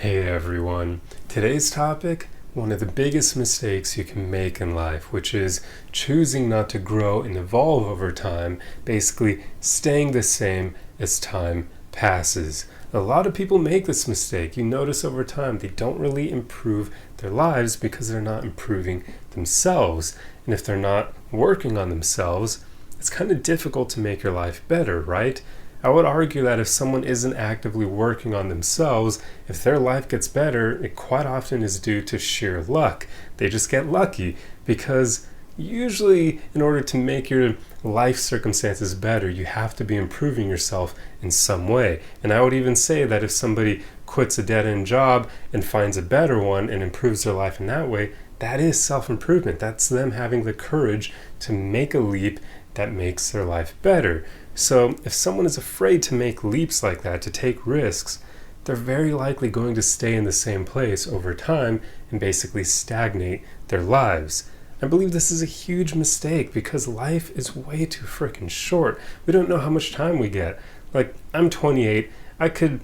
Hey everyone. Today's topic, one of the biggest mistakes you can make in life, which is choosing not to grow and evolve over time, basically staying the same as time passes. A lot of people make this mistake. You notice over time they don't really improve their lives because they're not improving themselves. And if they're not working on themselves, it's kind of difficult to make your life better, right? I would argue that if someone isn't actively working on themselves, if their life gets better, it quite often is due to sheer luck. They just get lucky because usually in order to make your life circumstances better, you have to be improving yourself in some way. And I would even say that if somebody quits a dead-end job and finds a better one and improves their life in that way, that is self-improvement. That's them having the courage to make a leap that makes their life better. So if someone is afraid to make leaps like that, to take risks, they're very likely going to stay in the same place over time and basically stagnate their lives. I believe this is a huge mistake because life is way too freaking short. We don't know how much time we get. Like, I'm 28. I could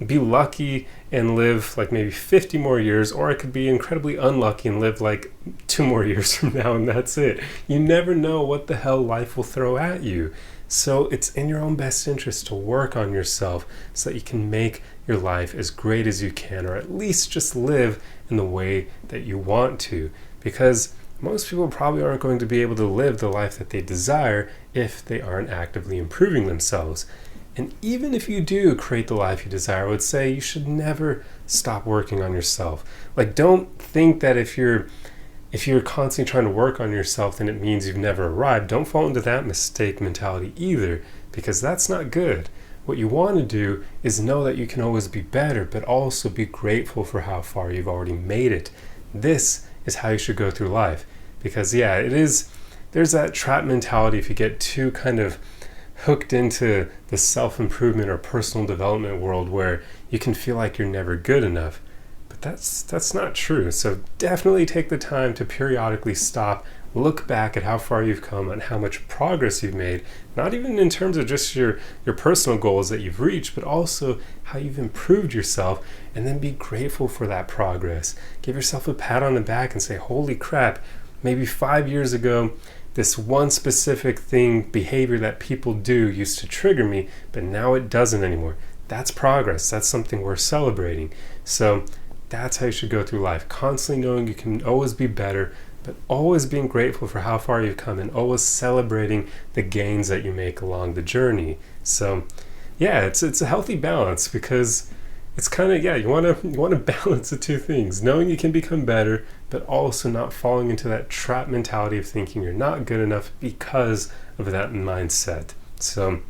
be lucky and live like maybe 50 more years, or I could be incredibly unlucky and live like 2 more years from now, and that's it. You never know what the hell life will throw at you. So it's in your own best interest to work on yourself so that you can make your life as great as you can, or at least just live in the way that you want to. Because most people probably aren't going to be able to live the life that they desire if they aren't actively improving themselves. And even if you do create the life you desire, I would say you should never stop working on yourself. Like, don't think that if you're constantly trying to work on yourself, then it means you've never arrived. Don't fall into that mistake mentality either, because that's not good. What you want to do is know that you can always be better, but also be grateful for how far you've already made it. This is how you should go through life. Because there's that trap mentality if you get too kind of hooked into the self-improvement or personal development world where you can feel like you're never good enough. But that's not true. So definitely take the time to periodically stop, look back at how far you've come and how much progress you've made, not even in terms of just your personal goals that you've reached, but also how you've improved yourself, and then be grateful for that progress. Give yourself a pat on the back and say, holy crap, maybe 5 years ago, this one specific behavior that people do used to trigger me, but now it doesn't anymore. That's progress. That's something worth celebrating. So that's how you should go through life, constantly knowing you can always be better, but always being grateful for how far you've come and always celebrating the gains that you make along the journey. So yeah, it's a healthy balance, because it's kind of, you want to balance the two things, knowing you can become better, but also not falling into that trap mentality of thinking you're not good enough because of that mindset. So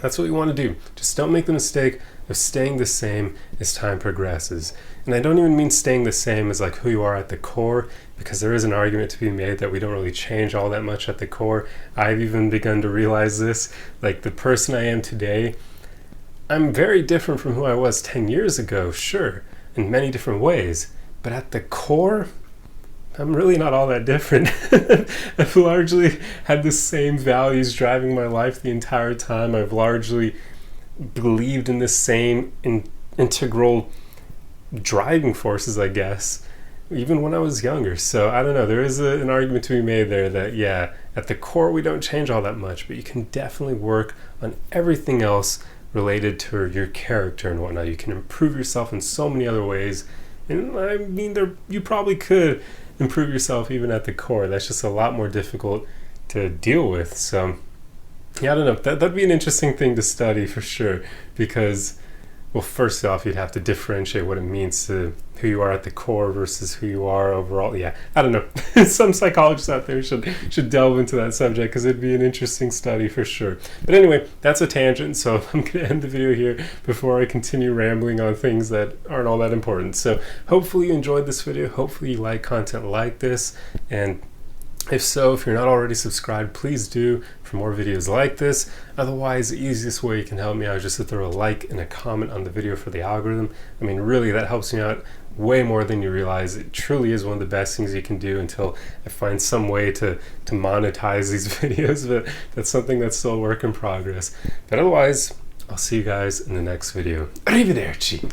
that's what you want to do. Just don't make the mistake of staying the same as time progresses. And I don't even mean staying the same as like who you are at the core, because there is an argument to be made that we don't really change all that much at the core. I've even begun to realize this. Like, the person I am today, I'm very different from who I was 10 years ago, sure, in many different ways. But at the core, I'm really not all that different. I've largely had the same values driving my life the entire time. I've largely believed in the same integral driving forces, I guess, even when I was younger. So I don't know, there is an argument to be made there that, at the core we don't change all that much, but you can definitely work on everything else related to your character and whatnot. You can improve yourself in so many other ways. And I mean, you probably could improve yourself even at the core. That's just a lot more difficult to deal with. So yeah, I don't know. That'd be an interesting thing to study for sure, because, well, first off, you'd have to differentiate what it means to who you are at the core versus who you are overall. Yeah, I don't know. Some psychologists out there should delve into that subject, because it'd be an interesting study for sure. But anyway, that's a tangent, so I'm going to end the video here before I continue rambling on things that aren't all that important. So hopefully you enjoyed this video. Hopefully you like content like this, and if so, if you're not already subscribed, please do for more videos like this. Otherwise, the easiest way you can help me out is just to throw a like and a comment on the video for the algorithm. I mean, really, that helps me out way more than you realize. It truly is one of the best things you can do until I find some way to monetize these videos, but that's something that's still a work in progress. But otherwise, I'll see you guys in the next video. Arrivederci!